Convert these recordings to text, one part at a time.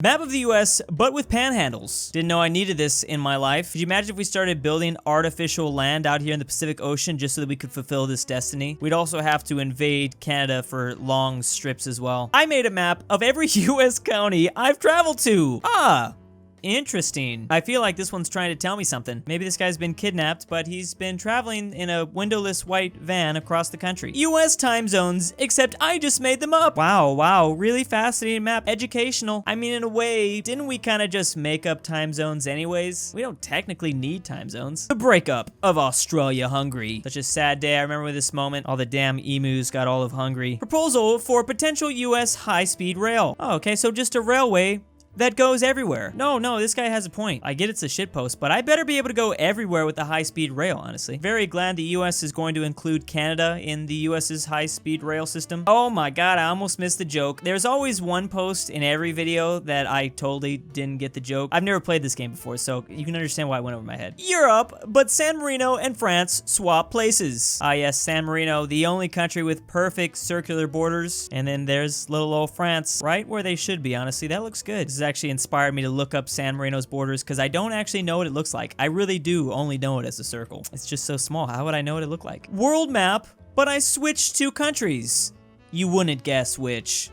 Map of the US, but with panhandles. Didn't know I needed this in my life. Could you imagine if we started building artificial land out here in the Pacific Ocean just so that we could fulfill this destiny? We'd also have to invade Canada for long strips as well. I made a map of every US county I've traveled to. Interesting. I feel like this one's trying to tell me something. Maybe this guy's been kidnapped, but he's been traveling in a windowless white van across the country. US time zones, except I just made them up. Wow, really fascinating map. Educational. I mean, in a way, didn't we kind of just make up time zones anyways? We don't technically need time zones. The breakup of Australia-Hungary. Such a sad day. I remember this moment. All the damn emus got all of Hungary. Proposal for potential US high-speed rail. Oh, okay, so just a railway that goes everywhere. No, this guy has a point. I get it's a shitpost, but I better be able to go everywhere with the high-speed rail, honestly. Very glad the US is going to include Canada in the US's high-speed rail system. Oh my god, I almost missed the joke. There's always one post in every video that I totally didn't get the joke. I've never played this game before, so you can understand why it went over my head. Europe, but San Marino and France swap places. Ah yes, San Marino, the only country with perfect circular borders. And then there's little old France, right where they should be, honestly. That looks good. This is actually inspired me to look up San Marino's borders because I don't actually know what it looks like. I really do only know it as a circle. It's just so small. How would I know what it looked like? World map, but I switched two countries. You wouldn't guess which.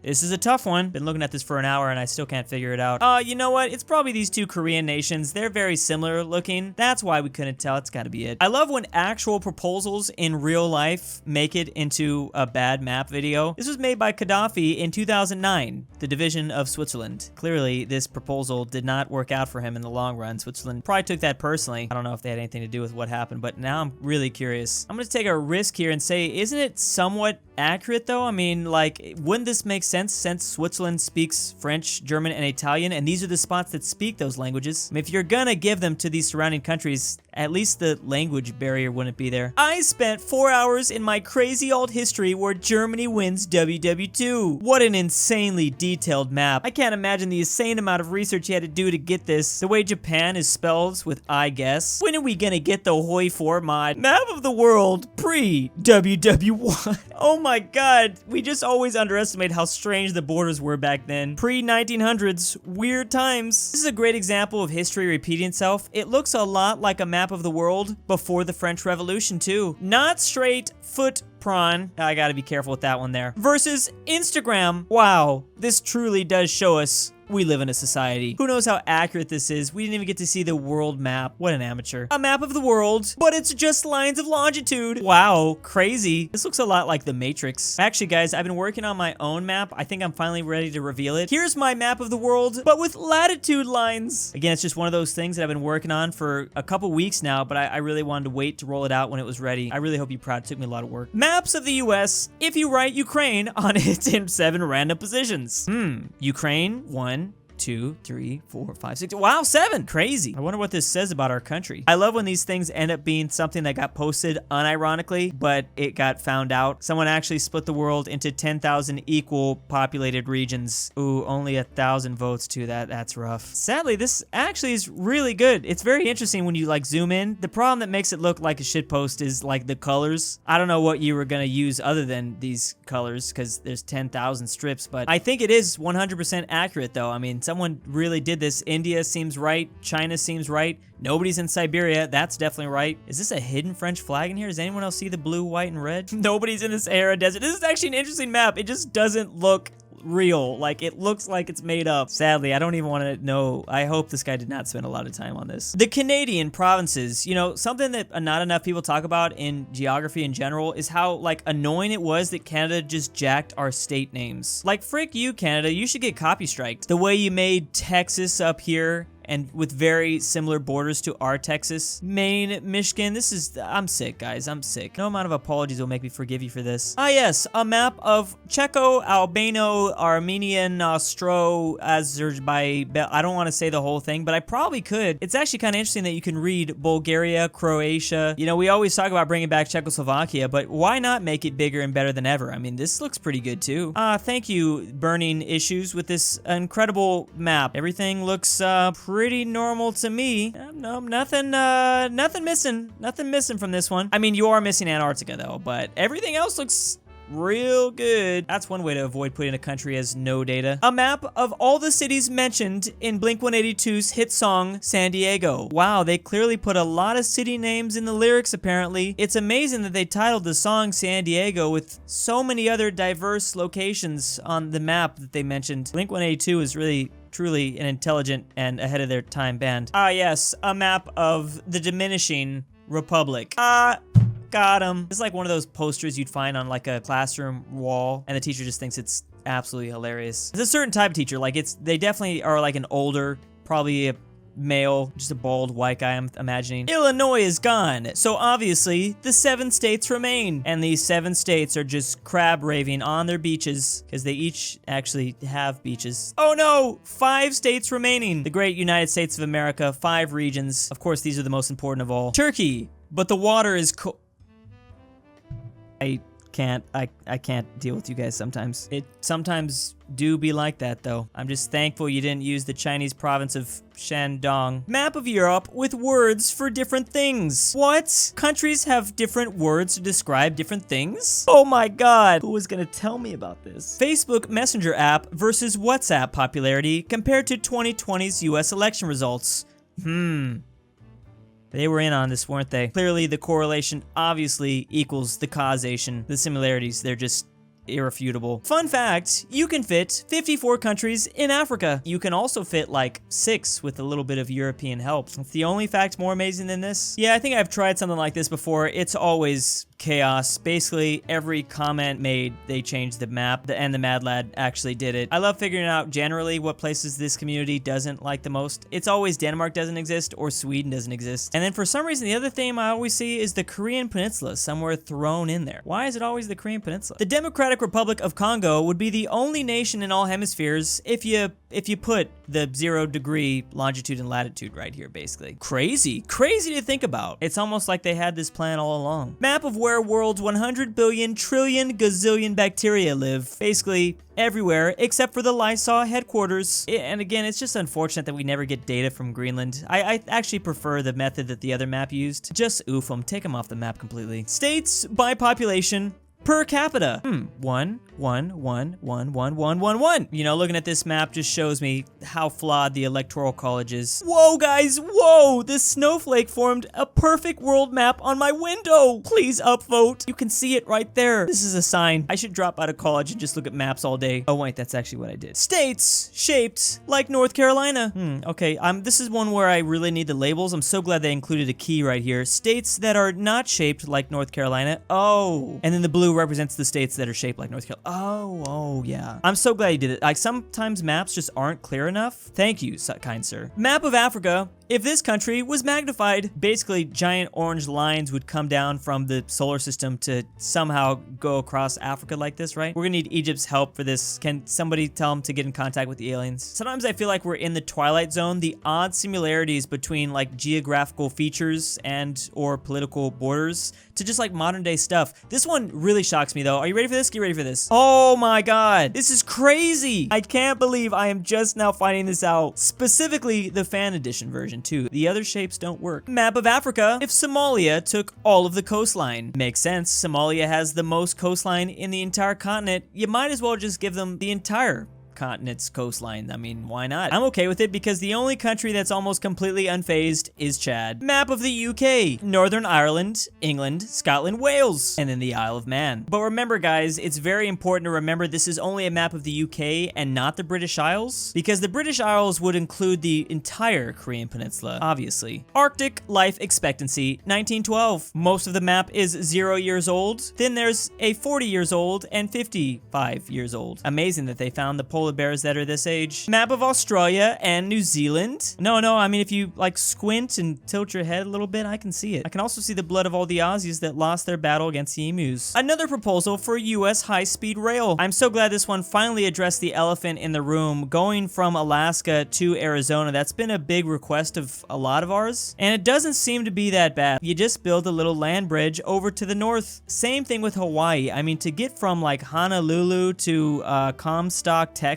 This is a tough one. Been looking at this for an hour and I still can't figure it out. You know what? It's probably these two Korean nations. They're very similar looking. That's why we couldn't tell. It's gotta be it. I love when actual proposals in real life make it into a bad map video. This was made by Gaddafi in 2009, the division of Switzerland. Clearly, this proposal did not work out for him in the long run. Switzerland probably took that personally. I don't know if they had anything to do with what happened, but now I'm really curious. I'm gonna take a risk here and say, isn't it somewhat accurate though? I mean, like, wouldn't this make sense since Switzerland speaks French, German, and Italian, and these are the spots that speak those languages? I mean, if you're gonna give them to these surrounding countries, at least the language barrier wouldn't be there. I spent 4 hours in my crazy alt history where Germany wins WW2. What an insanely detailed map. I can't imagine the insane amount of research you had to do to get this. The way Japan is spelled with I guess. When are we gonna get the Hoi 4 mod? Map of the world pre-WW1. Oh my god, we just always underestimate how strange the borders were back then. Pre-1900s, weird times. This is a great example of history repeating itself. It looks a lot like a map of the world before the French Revolution too. Not straight foot prawn. I gotta be careful with that one there. Versus Instagram. Wow, this truly does show us we live in a society. Who knows how accurate this is? We didn't even get to see the world map. What an amateur. A map of the world, but it's just lines of longitude. Wow, crazy. This looks a lot like the Matrix. Actually, guys, I've been working on my own map. I think I'm finally ready to reveal it. Here's my map of the world, but with latitude lines. Again, it's just one of those things that I've been working on for a couple weeks now, but I really wanted to wait to roll it out when it was ready. I really hope you're proud. It took me a lot of work. Maps of the US, if you write Ukraine on it in 7 random positions. Ukraine, 1, 2, 3, 4, 5, 6. Wow, 7. Crazy. I wonder what this says about our country. I love when these things end up being something that got posted unironically, but it got found out. Someone actually split the world into 10,000 equal populated regions. Ooh, only 1,000 votes to that. That's rough. Sadly, this actually is really good. It's very interesting when you like zoom in. The problem that makes it look like a shitpost is like the colors. I don't know what you were gonna use other than these colors because there's 10,000 strips, but I think it is 100% accurate though. I mean, someone really did this. India seems right. China seems right. Nobody's in Siberia. That's definitely right. Is this a hidden French flag in here? Does anyone else see the blue, white, and red? Nobody's in the Sahara Desert. This is actually an interesting map. It just doesn't look real. Like, it looks like it's made up. Sadly, I don't even want to know. I hope this guy did not spend a lot of time on this. The Canadian provinces. You know, something that not enough people talk about in geography in general is how, like, annoying it was that Canada just jacked our state names. Like, frick you, Canada. You should get copy striked. The way you made Texas up here and with very similar borders to our Texas. Maine, Michigan, this is, I'm sick, guys, I'm sick. No amount of apologies will make me forgive you for this. Ah yes, a map of Czecho, Albano, Armenian, Austro, Azerbaijan. I don't want to say the whole thing, but I probably could. It's actually kind of interesting that you can read Bulgaria, Croatia. You know, we always talk about bringing back Czechoslovakia, but why not make it bigger and better than ever? I mean, this looks pretty good too. Thank you, Burning Issues, with this incredible map. Everything looks pretty normal to me. No, nothing missing. Nothing missing from this one. I mean, you are missing Antarctica though, but everything else looks real good. That's one way to avoid putting a country as no data. A map of all the cities mentioned in Blink-182's hit song, San Diego. Wow, they clearly put a lot of city names in the lyrics, apparently. It's amazing that they titled the song San Diego with so many other diverse locations on the map that they mentioned. Blink-182 is really truly an intelligent and ahead of their time band. Ah yes, a map of the diminishing republic. Got him. It's like one of those posters you'd find on like a classroom wall, and the teacher just thinks it's absolutely hilarious. It's a certain type of teacher, like they definitely are like an older, probably a male, just a bald white guy, I'm imagining. Illinois is gone, so obviously the 7 states remain, and these 7 states are just crab raving on their beaches because they each actually have beaches. Oh no, 5 states remaining. The great United States of America, 5 regions. Of course, these are the most important of all. Turkey, but the water is cold. I can't deal with you guys sometimes. It sometimes do be like that though. I'm just thankful you didn't use the Chinese province of Shandong. Map of Europe with words for different things. What? Countries have different words to describe different things? Oh my god. Who was gonna tell me about this? Facebook Messenger app versus WhatsApp popularity compared to 2020's US election results. They were in on this, weren't they? Clearly, the correlation obviously equals the causation. The similarities, they're just irrefutable. Fun fact, you can fit 54 countries in Africa. You can also fit like 6 with a little bit of European help. It's the only fact more amazing than this. Yeah, I think I've tried something like this before. It's always chaos. Basically, every comment made, they changed the map, and the Mad Lad actually did it. I love figuring out generally what places this community doesn't like the most. It's always Denmark doesn't exist or Sweden doesn't exist. And then for some reason, the other theme I always see is the Korean Peninsula somewhere thrown in there. Why is it always the Korean Peninsula? The Democratic Republic of Congo would be the only nation in all hemispheres if you put the 0-degree longitude and latitude right here, basically. Crazy to think about. It's almost like they had this plan all along. Map of where world's 100 billion trillion gazillion bacteria live. Basically everywhere except for the Lysol headquarters. And again, it's just unfortunate that we never get data from Greenland. I actually prefer the method that the other map used. Just oof them, take them off the map completely. States by population per capita. 1, 1, 1, 1, 1, 1, 1, 1. You know, looking at this map just shows me how flawed the Electoral college is. Whoa, guys, whoa! This snowflake formed a perfect world map on my window. Please upvote. You can see it right there. This is a sign. I should drop out of college and just look at maps all day. Oh wait, that's actually what I did. States shaped like North Carolina. Okay, this is one where I really need the labels. I'm so glad they included a key right here. States that are not shaped like North Carolina. Oh. And then the blue represents the states that are shaped like North Carolina. Oh, yeah. I'm so glad you did it. Like, sometimes maps just aren't clear enough. Thank you, kind sir. Map of Africa. If this country was magnified, basically giant orange lines would come down from the solar system to somehow go across Africa like this, right? We're gonna need Egypt's help for this. Can somebody tell them to get in contact with the aliens? Sometimes I feel like we're in the Twilight Zone. The odd similarities between like geographical features and or political borders to just like modern day stuff. This one really shocks me though. Are you ready for this? Get ready for this. Oh my god. This is crazy. I can't believe I am just now finding this out. Specifically the fan edition version too. The other shapes don't work. Map of Africa. If Somalia took all of the coastline. Makes sense. Somalia has the most coastline in the entire continent. You might as well just give them the entire continent's coastline. I mean, why not? I'm okay with it because the only country that's almost completely unfazed is Chad. Map of the UK. Northern Ireland, England, Scotland, Wales, and then the Isle of Man. But remember guys, it's very important to remember this is only a map of the UK and not the British Isles, because the British Isles would include the entire Korean Peninsula, obviously. Arctic life expectancy, 1912. Most of the map is 0 years old. Then there's a 40 years old and 55 years old. Amazing that they found the polar bears that are this age. Map of Australia and New Zealand. No, I mean, if you like squint and tilt your head a little bit, I can see it. I can also see the blood of all the Aussies that lost their battle against the emus. Another proposal for US high-speed rail. I'm so glad this one finally addressed the elephant in the room. Going from Alaska to Arizona, that's been a big request of a lot of ours, and it doesn't seem to be that bad. You just build a little land bridge over to the north. Same thing with Hawaii. I mean, to get from like Honolulu to Comstock, Texas,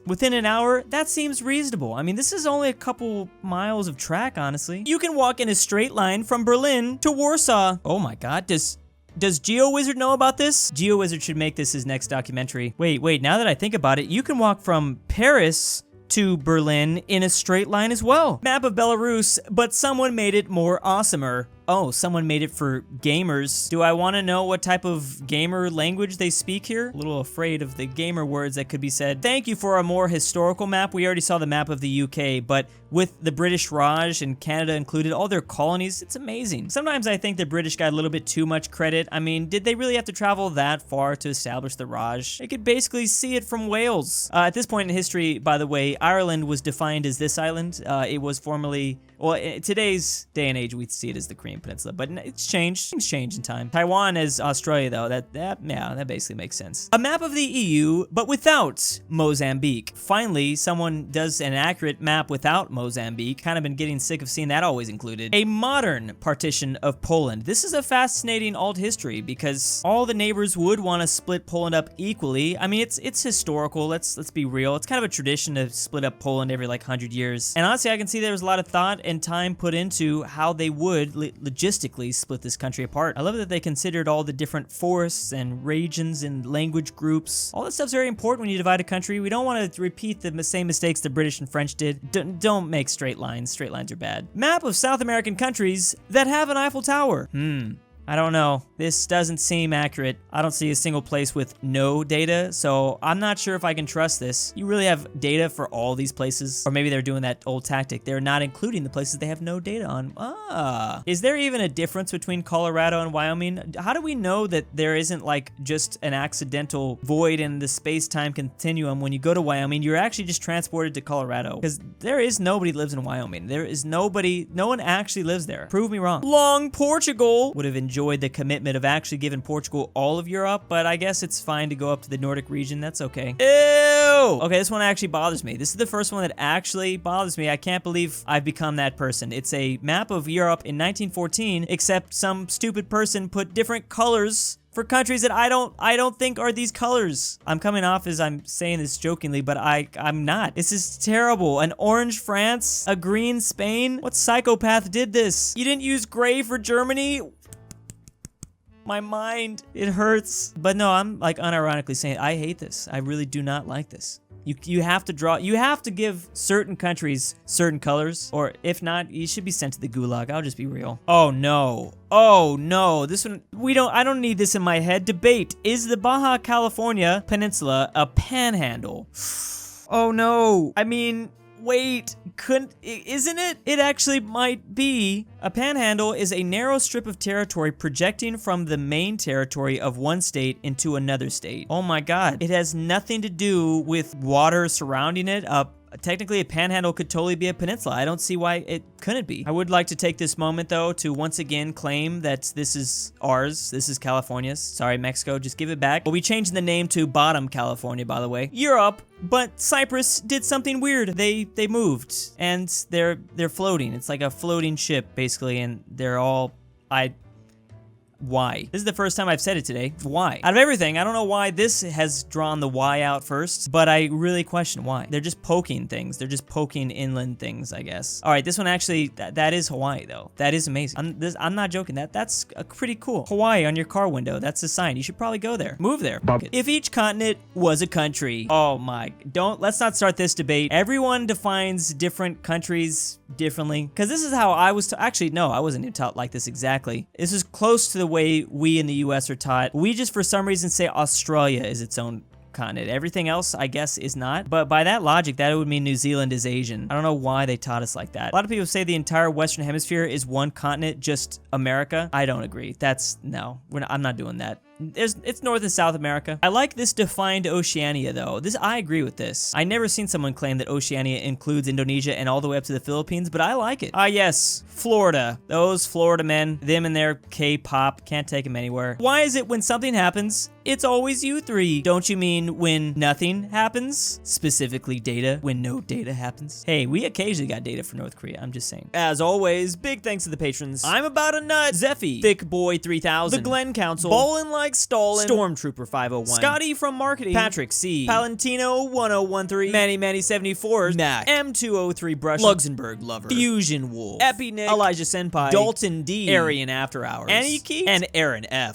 within an hour, that seems reasonable. I mean, this is only a couple miles of track, honestly. You can walk in a straight line from Berlin to Warsaw. Oh my god, does Does GeoWizard know about this? GeoWizard should make this his next documentary. Wait, now that I think about it, you can walk from Paris to Berlin in a straight line as well. Map of Belarus, but someone made it more awesomer. Oh, someone made it for gamers. Do I want to know what type of gamer language they speak here? A little afraid of the gamer words that could be said. Thank you for a more historical map. We already saw the map of the UK, but with the British Raj and Canada included, all their colonies, it's amazing. Sometimes I think the British got a little bit too much credit. I mean, did they really have to travel that far to establish the Raj? They could basically see it from Wales. At this point in history, by the way, Ireland was defined as this island. It was formerly, well, in today's day and age, we see it as the Korean Peninsula, but it's changed. Things change in time. Taiwan as Australia, though, that basically makes sense. A map of the EU, but without Mozambique. Finally, someone does an accurate map without Mozambique. Kind of been getting sick of seeing that always included. A modern partition of Poland. This is a fascinating alt history because all the neighbors would want to split Poland up equally. I mean, it's historical. Let's be real. It's kind of a tradition to split up Poland every like 100 years. And honestly, I can see there was a lot of thought and time put into how they would logistically split this country apart. I love that they considered all the different forests and regions and language groups. All that stuff's very important when you divide a country. We don't want to repeat the same mistakes the British and French did. Don't make straight lines. Straight lines are bad. Map of South American countries that have an Eiffel Tower. I don't know. This doesn't seem accurate. I don't see a single place with no data, so I'm not sure if I can trust this. You really have data for all these places? Or maybe they're doing that old tactic. They're not including the places they have no data on. Is there even a difference between Colorado and Wyoming? How do we know that there isn't like just an accidental void in the space-time continuum? When you go to Wyoming, you're actually just transported to Colorado. Because there is nobody lives in Wyoming. There is nobody, no one actually lives there. Prove me wrong. Long Portugal would have enjoyed the commitment of actually giving Portugal all of Europe, but I guess it's fine to go up to the Nordic region. That's okay. Ew! Okay, this one actually bothers me. This is the first one that actually bothers me. I can't believe I've become that person. It's a map of Europe in 1914, except some stupid person put different colors for countries that I don't think are these colors. I'm coming off as I'm saying this jokingly, but I'm not. This is terrible. An orange France, a green Spain. What psychopath did this? You didn't use gray for Germany? My mind, it hurts. But no, I'm like unironically saying I hate this. I really do not like this. You have to give certain countries certain colors, or if not, you should be sent to the gulag. I'll just be real. Oh no. Oh no, this one, I don't need this in my head. Debate, is the Baja California Peninsula a panhandle? Oh no, I mean, wait, isn't it? It actually might be. A panhandle is a narrow strip of territory projecting from the main territory of one state into another state. Oh my god. It has nothing to do with water surrounding it. Technically, a panhandle could totally be a peninsula. I don't see why it couldn't be. I would like to take this moment, though, to once again claim that this is ours. This is California's. Sorry, Mexico, just give it back. But we changed the name to Bottom California, by the way. Europe, but Cyprus did something weird. They moved, and they're floating. It's like a floating ship, basically, and they're all... Why? This is the first time I've said it today. Why? Out of everything, I don't know why this has drawn the why out first, but I really question why. They're just poking things. They're just poking inland things, I guess. All right, this one actually, that is Hawaii, though. That is amazing. I'm not joking. That's pretty cool. Hawaii on your car window. That's a sign. You should probably go there. Move there. If each continent was a country. Oh my, let's not start this debate. Everyone defines different countries differently, because this is how I was actually, no, I wasn't even taught like this exactly. This is close to the way we in the US are taught. We just for some reason say Australia is its own continent. Everything else, I guess, is not. But by that logic, that would mean New Zealand is Asian. I don't know why they taught us like that. A lot of people say the entire Western Hemisphere is one continent, just America. I don't agree. No, I'm not doing that. It's North and South America. I like this defined Oceania, though. I agree with this. I never seen someone claim that Oceania includes Indonesia and all the way up to the Philippines, but I like it. Yes, Florida. Those Florida men, them and their K-pop, can't take them anywhere. Why is it when something happens, it's always you three? Don't you mean when nothing happens? Specifically data, when no data happens? Hey, we occasionally got data for North Korea, I'm just saying. As always, big thanks to the patrons. I'm About a Nut, Zeffi, Thiccboi 3000, the Glen Council, BallinLikeStalin, Stormtrooper 501, Scotty from Marketing, Patrick C, Palantino 1013, Manny 74, Mac, M203 BrushEm, LuxembourgLover, FusionWolf, EpiNick, Elijah Senpai, Dalton D, AryanAfterHours, Anikyte, and Aaron F.